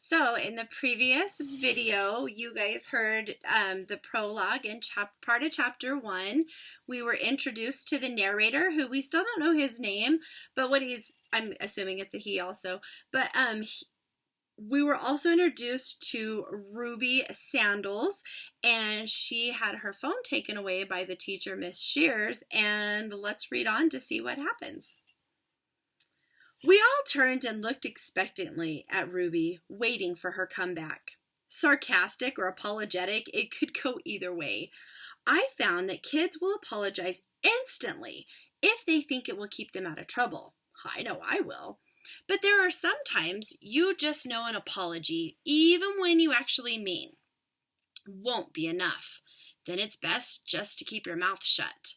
So in the previous video, you guys heard the prologue and part of chapter 1. We were introduced to the narrator, who we still don't know his name, but I'm assuming it's a he also, but we were also introduced to Ruby Sandals, and she had her phone taken away by the teacher, Miss Shears, and let's read on to see what happens. We all turned and looked expectantly at Ruby, waiting for her comeback. Sarcastic or apologetic, it could go either way. I found that kids will apologize instantly if they think it will keep them out of trouble. I know I will. But there are some times you just know an apology, even when you actually mean, won't be enough. Then it's best just to keep your mouth shut.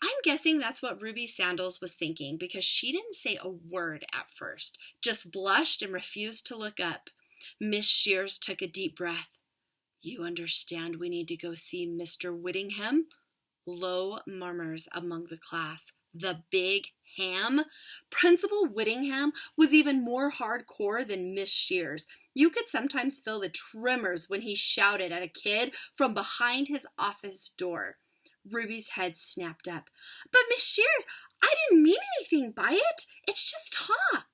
I'm guessing that's what Ruby Sandals was thinking, because she didn't say a word at first, just blushed and refused to look up. Miss Shears took a deep breath. You understand we need to go see Mr. Whittingham? Low murmurs among the class. The big ham? Principal Whittingham was even more hardcore than Miss Shears. You could sometimes feel the tremors when he shouted at a kid from behind his office door. Ruby's head snapped up. But Miss Shears, I didn't mean anything by it. It's just talk.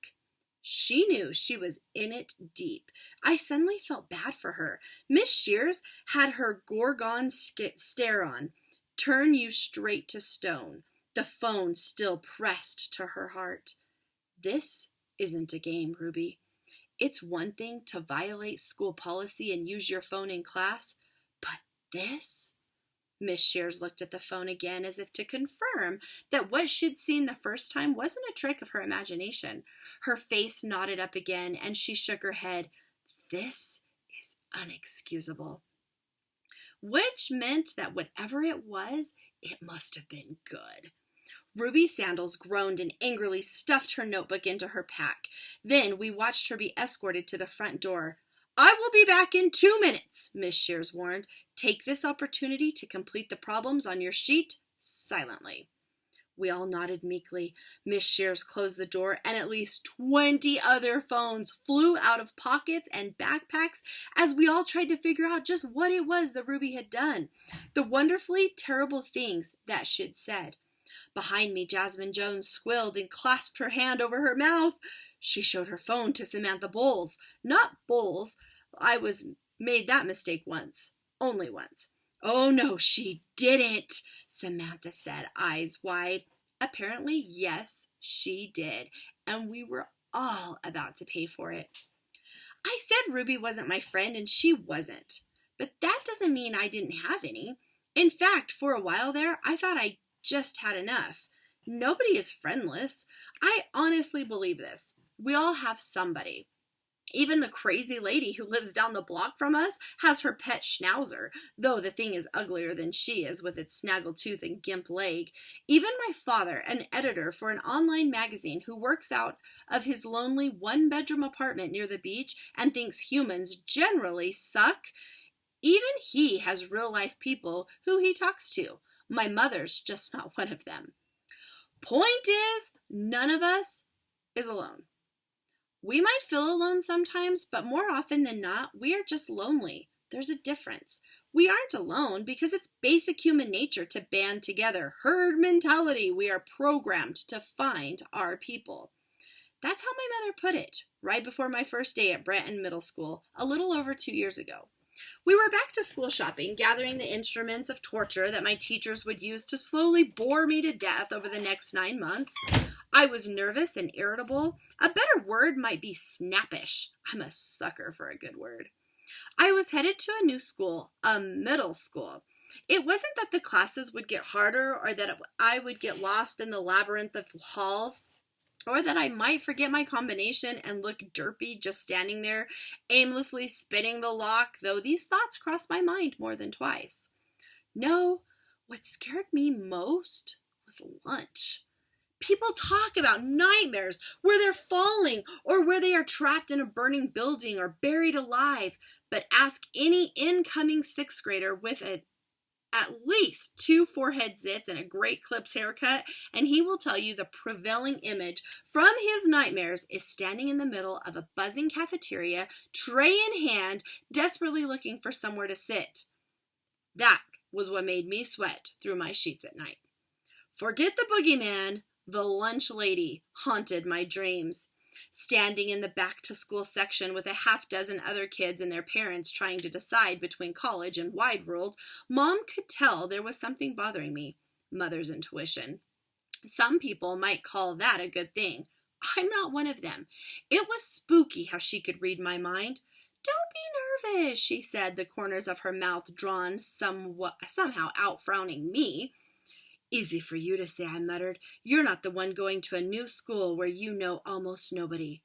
She knew she was in it deep. I suddenly felt bad for her. Miss Shears had her Gorgon stare on. Turn you straight to stone. The phone still pressed to her heart. This isn't a game, Ruby. It's one thing to violate school policy and use your phone in class, but this? Miss Shears looked at the phone again as if to confirm that what she'd seen the first time wasn't a trick of her imagination. Her face knotted up again, and she shook her head. This is unexcusable. Which meant that whatever it was, it must have been good. Ruby Sandals groaned and angrily stuffed her notebook into her pack. Then we watched her be escorted to the front door. I will be back in 2 minutes, Miss Shears warned. Take this opportunity to complete the problems on your sheet silently. We all nodded meekly. Miss Shears closed the door, and at least 20 other phones flew out of pockets and backpacks as we all tried to figure out just what it was that Ruby had done, the wonderfully terrible things that she'd said. Behind me, Jasmine Jones squealed and clasped her hand over her mouth. She showed her phone to Samantha Bowles. Not Bowles. I made that mistake once. Only once. Oh, no, she didn't, Samantha said, eyes wide. Apparently, yes, she did, and we were all about to pay for it. I said Ruby wasn't my friend, and she wasn't. But that doesn't mean I didn't have any. In fact, for a while there, I thought I just had enough. Nobody is friendless. I honestly believe this. We all have somebody. Even the crazy lady who lives down the block from us has her pet schnauzer, though the thing is uglier than she is with its snaggle tooth and gimp leg. Even my father, an editor for an online magazine who works out of his lonely one-bedroom apartment near the beach and thinks humans generally suck, even he has real-life people who he talks to. My mother's just not one of them. Point is, none of us is alone. We might feel alone sometimes, but more often than not, we are just lonely. There's a difference. We aren't alone because it's basic human nature to band together. Herd mentality. We are programmed to find our people. That's how my mother put it, right before my first day at Brenton Middle School, a little over 2 years ago. We were back to school shopping, gathering the instruments of torture that my teachers would use to slowly bore me to death over the next 9 months. I was nervous and irritable. A better word might be snappish. I'm a sucker for a good word. I was headed to a new school, a middle school. It wasn't that the classes would get harder or that I would get lost in the labyrinth of halls, or that I might forget my combination and look derpy just standing there, aimlessly spinning the lock, though these thoughts crossed my mind more than twice. No, what scared me most was lunch. People talk about nightmares where they're falling or where they are trapped in a burning building or buried alive, but ask any incoming sixth grader with a at least 2 forehead zits and a great clips haircut, and he will tell you the prevailing image from his nightmares is standing in the middle of a buzzing cafeteria, tray in hand, desperately looking for somewhere to sit. That was what made me sweat through my sheets at night. Forget the boogeyman, the lunch lady haunted my dreams. Standing in the back-to-school section with a half-dozen other kids and their parents trying to decide between college and wide world, Mom could tell there was something bothering me. Mother's intuition. Some people might call that a good thing. I'm not one of them. It was spooky how she could read my mind. Don't be nervous, she said, the corners of her mouth drawn somehow out-frowning me. Easy for you to say, I muttered. You're not the one going to a new school where you know almost nobody.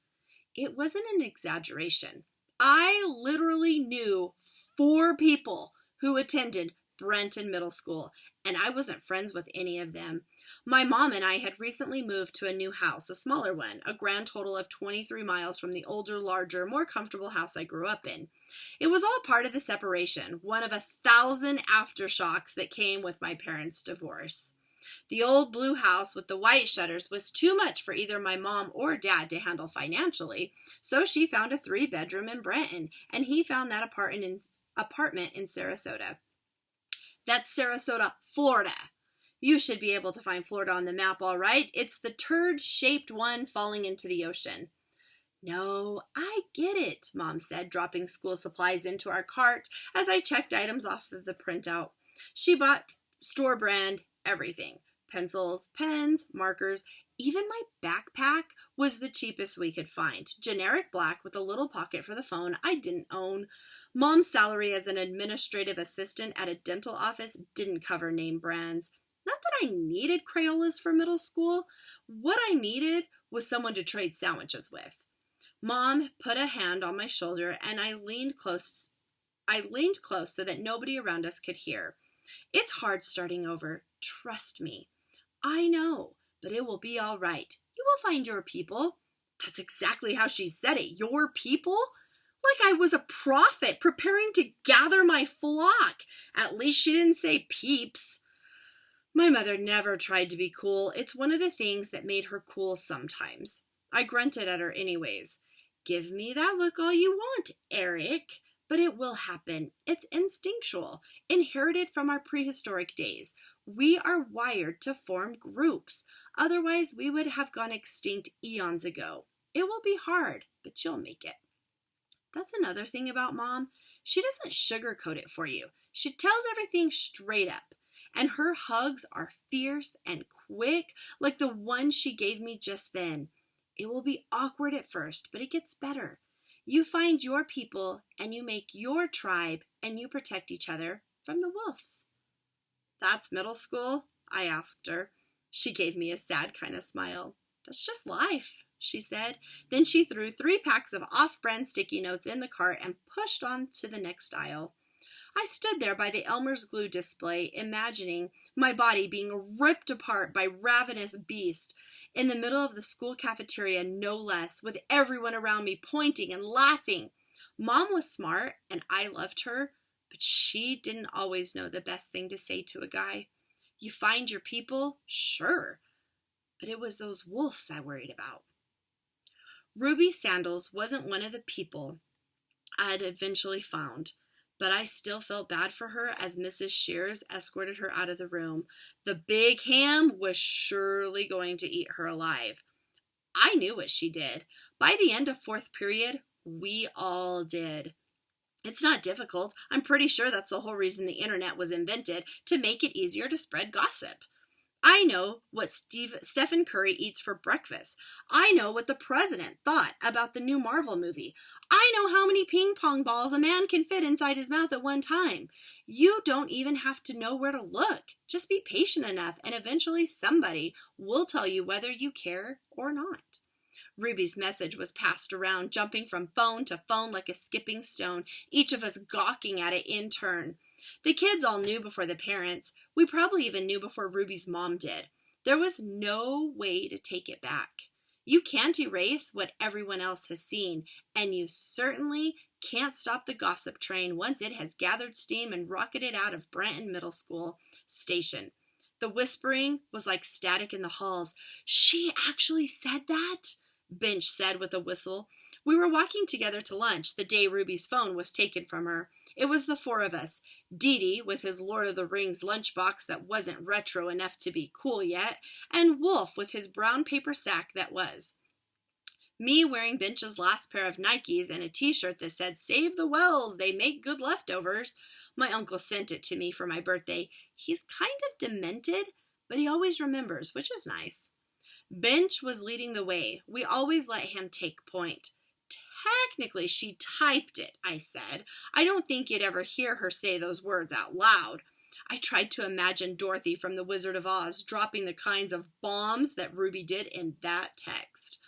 It wasn't an exaggeration. I literally knew 4 people who attended Brenton Middle School, and I wasn't friends with any of them. My mom and I had recently moved to a new house, a smaller one, a grand total of 23 miles from the older, larger, more comfortable house I grew up in. It was all part of the separation, one of 1,000 aftershocks that came with my parents' divorce. The old blue house with the white shutters was too much for either my mom or dad to handle financially, so she found a 3-bedroom in Brenton, and he found that apartment in Sarasota. That's Sarasota, Florida. You should be able to find Florida on the map, all right. It's the turd-shaped one falling into the ocean. No, I get it, Mom said, dropping school supplies into our cart as I checked items off of the printout. She bought store brand everything. Pencils, pens, markers, even my backpack was the cheapest we could find. Generic black with a little pocket for the phone I didn't own. Mom's salary as an administrative assistant at a dental office didn't cover name brands. Not that I needed Crayolas for middle school. What I needed was someone to trade sandwiches with. Mom put a hand on my shoulder and I leaned close so that nobody around us could hear. It's hard starting over. Trust me. I know, but it will be all right. You will find your people. That's exactly how she said it. Your people? Like I was a prophet preparing to gather my flock. At least she didn't say peeps. My mother never tried to be cool. It's one of the things that made her cool sometimes. I grunted at her anyways. Give me that look all you want, Eric. But it will happen. It's instinctual, inherited from our prehistoric days. We are wired to form groups. Otherwise, we would have gone extinct eons ago. It will be hard, but you'll make it. That's another thing about Mom. She doesn't sugarcoat it for you. She tells everything straight up. And her hugs are fierce and quick, like the one she gave me just then. It will be awkward at first, but it gets better. You find your people, and you make your tribe, and you protect each other from the wolves. That's middle school? I asked her. She gave me a sad kind of smile. That's just life, she said. Then she threw 3 packs of off-brand sticky notes in the cart and pushed on to the next aisle. I stood there by the Elmer's glue display, imagining my body being ripped apart by ravenous beasts in the middle of the school cafeteria, no less, with everyone around me pointing and laughing. Mom was smart, and I loved her, but she didn't always know the best thing to say to a guy. You find your people? Sure. But it was those wolves I worried about. Ruby Sandals wasn't one of the people I'd eventually found, but I still felt bad for her as Mrs. Shears escorted her out of the room. The big ham was surely going to eat her alive. I knew what she did. By the end of 4th period, we all did. It's not difficult. I'm pretty sure that's the whole reason the internet was invented, to make it easier to spread gossip. I know what Stephen Curry eats for breakfast. I know what the president thought about the new Marvel movie. I know how many ping pong balls a man can fit inside his mouth at one time. You don't even have to know where to look. Just be patient enough, and eventually somebody will tell you whether you care or not. Ruby's message was passed around, jumping from phone to phone like a skipping stone, each of us gawking at it in turn. The kids all knew before the parents. We probably even knew before Ruby's mom did. There was no way to take it back. You can't erase what everyone else has seen, and you certainly can't stop the gossip train once it has gathered steam and rocketed out of Branton Middle School station. The whispering was like static in the halls. She actually said that? Bench said with a whistle. We were walking together to lunch the day Ruby's phone was taken from her. It was the four of us. Dee with his Lord of the Rings lunchbox that wasn't retro enough to be cool yet, and Wolf with his brown paper sack that was. Me wearing Bench's last pair of Nikes and a t-shirt that said, "Save the Wells, they make good leftovers." My uncle sent it to me for my birthday. He's kind of demented, but he always remembers, which is nice. Bench was leading the way. We always let him take point. Technically, she typed it, I said. I don't think you'd ever hear her say those words out loud. I tried to imagine Dorothy from The Wizard of Oz dropping the kinds of bombs that Ruby did in that text.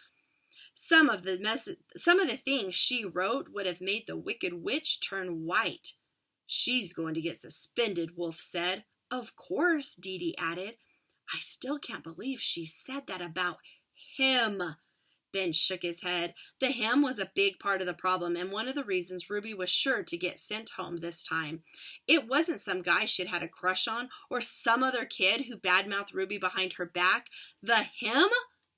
Some of the things she wrote would have made the Wicked Witch turn white. She's going to get suspended, Wolf said. Of course, Dee added. I still can't believe she said that about him. Bench shook his head. The him was a big part of the problem and one of the reasons Ruby was sure to get sent home this time. It wasn't some guy she'd had a crush on or some other kid who badmouthed Ruby behind her back. The him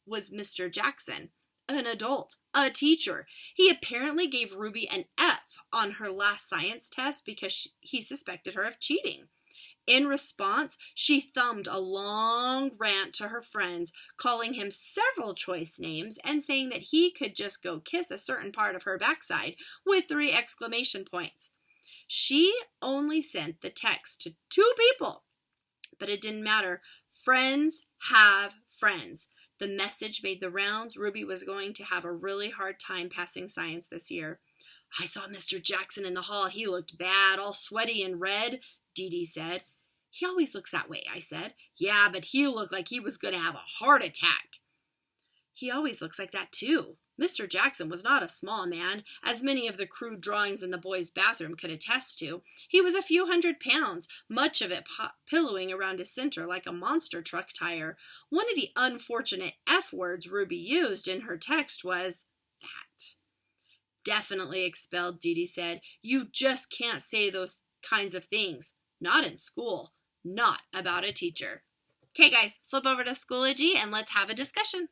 was Mr. Jackson. An adult, a teacher. He apparently gave Ruby an F on her last science test because he suspected her of cheating. In response, she thumbed a long rant to her friends, calling him several choice names and saying that he could just go kiss a certain part of her backside with 3 exclamation points. She only sent the text to 2 people, but it didn't matter. Friends have friends. The message made the rounds. Ruby was going to have a really hard time passing science this year. I saw Mr. Jackson in the hall. He looked bad, all sweaty and red, Dee said. He always looks that way, I said. Yeah, but he looked like he was going to have a heart attack. He always looks like that, too. Mr. Jackson was not a small man, as many of the crude drawings in the boys' bathroom could attest to. He was a few 100 pounds, much of it pillowing around his center like a monster truck tire. One of the unfortunate F words Ruby used in her text was fat. Definitely expelled, Dee said. You just can't say those kinds of things. Not in school. Not about a teacher. Okay, guys, flip over to Schoology and let's have a discussion.